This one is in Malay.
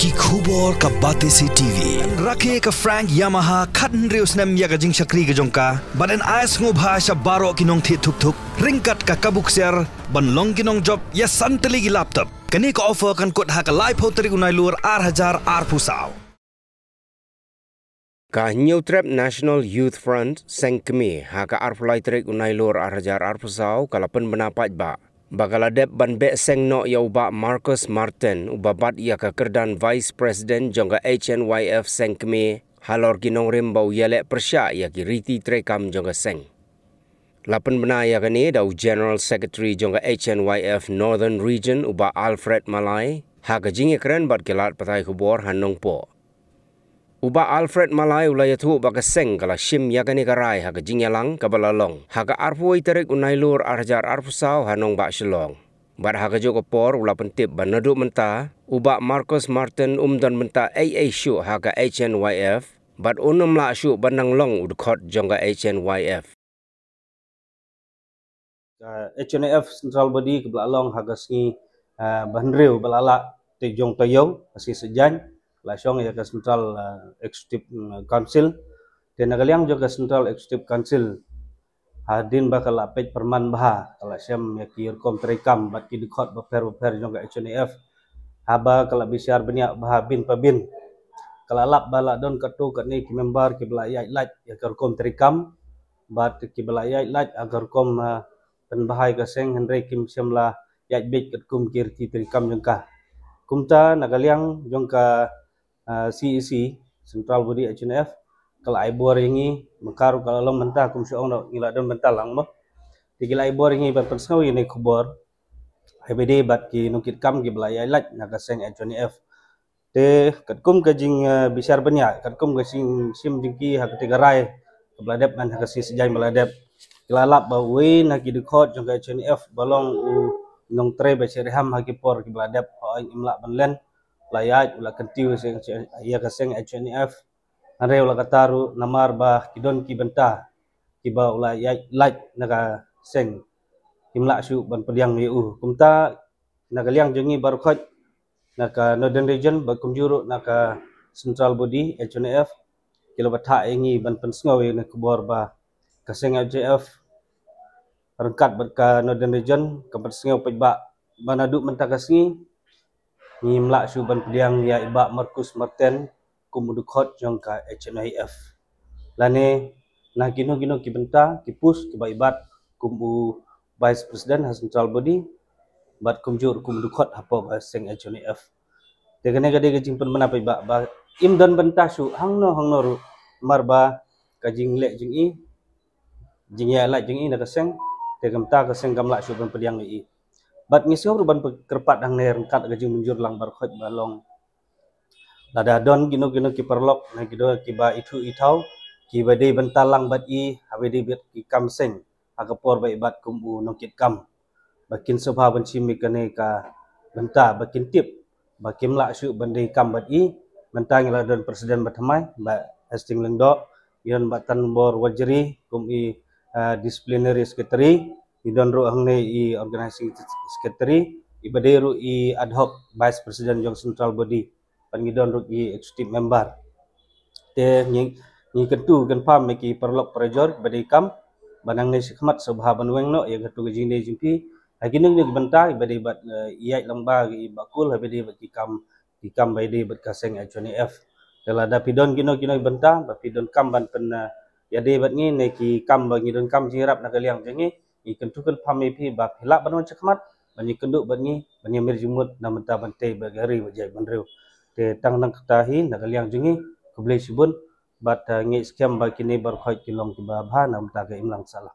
ki khubor ka Batesi TV rakhe ka Frank Yamaha khatn reus nam ya ka jing shakri ka jongka baden ais ngo bhasha baro kinong thi thuk thuk ringkat ka kabuk ser ban long kinong job ya santali gi laptop kani ka offer kan kot ha ka live hoteri unai lur R1000 R pusau ka New Trap National Youth Front sengkemi ha ka arflai trek unai lur R1000 R pusau kalapan benapat ba Bagaladep ban be seng no ya uba Marcus Martin ubabat ia ka kerdan Vice President jongga HNYF sengkemi halor ginong rimbau yelek persya ya ki riti trekam jongga seng. Lapan bena ya kani dau General Secretary jongga HNYF Northern Region uba Alfred Malay ha ka jingi keren bat kelat patai kubor hanong po. Uba Alfred Malay ulaya tu baka seng kala shim ya kani karai ha ka jingyalang kabalalong ha ka arpuai terik unai lur arjar arpusau hanong bak shelong. Bat ha ka joko por ula pentip ban naduk menta uba Marcus Martin umdan menta AA syu ha ka HNYF bat unum la syu banang long udkot jongga HNYF. HNYF Central Body kebelalong ha ka singi banriu balala te jong tayong asi sejan Lasyong ya ke Central Executive Council dan nagaliang juga Central Executive Council hadin bakal apet perman baha kalau syam ya ki kom trekam bat ki dikot beper juga HNF haba kalau bisyar banyak baha bin pabin kalau lap bala don katu kat ni ki member ki belayai lat ya ke kom trekam bat ki belayai lat agar kom penbahai ka seng hendrai kim syamla ya bet kat kum kirti trekam jengka kumta nagaliang jongka CEC Central Body HNF kalau aibor ini mekaru kalau long mentah kum syong no ngila don mentah lang mo tigila aibor ini ban persau ini kubor HBD bat ki nukit kam ki belayai lat naga seng HNF te kat kum ka jing bisyar banyak kat kum ka sing sim jingki ha ketiga rai beladep man ha si sejai beladep kilalap ba we na ki dikot jong HNF balong nong tre ba sirham ha ki por ki beladep ho imla banlen layat ula kentiu sing ia kaseng HNF are ula kataru namar bah kidon ki benta kiba ula yat lat naga seng kimla syu ban pediang yu kumta nagaliang jengi baru khot naka Northern Region ba kumjuru naka Central Body HNF kilo batha ingi ban pensngaw ne kubor ba kaseng HNF rengkat berka Northern Region kapersngaw pejba banadu menta kasengi ni mlak suban pediang ya iba Marcus Martin kumudukot jongka HNIF lane nah gino ki benta ki pus ki ibat kumu Vice President Central Body bat kumjur kumudukot hapo ba seng HNIF tegane gade gajing pen menapa iba ba imdan benta su hangno ru marba kajing lek jing i jing ya la jing i na kaseng tegamta kaseng gamla suban pediang i bat ngisau ruban kerpat hang ner kat gajing menjur lang barkhot balong lada don gino ki perlok na gido ki ba itu itau ki bade bentalang bat i habede bet ki kamseng agapor ba ibat kumu nokit kam bakin sobha banci mikane ka benta bakin tip bakim la syu bande kam bat i bentang la don presiden bathamai ba Hastings Lengdo yon batan bor wajri kum i disciplinary secretary idon ru hangne i organizing secretary ibaderu i ad hoc vice president jong Central Body pangidon ru i executive member te ni ketu kan pam ki perlok prejor bade kam banang ne sikmat sobha banweng no ya ketu jing ne jingpi aginung ni benta ibade bat iai lamba i bakul ibade bat ki kam bade bat kaseng HNF dala dapidon gino benta bapidon kam ban pen ya de bat ni ne ki kam bangidon kam jirap nagaliang jengi ikan tukan pami pi bab hilak banwan cakmat banyi kenduk banyi mir jumut na menta bante bagari wajai banriu te tang nang ketahi nagaliang jengi kublai subun bat ngi skem ba kini bar khoi kilong ki ba bha na menta ga imlang salah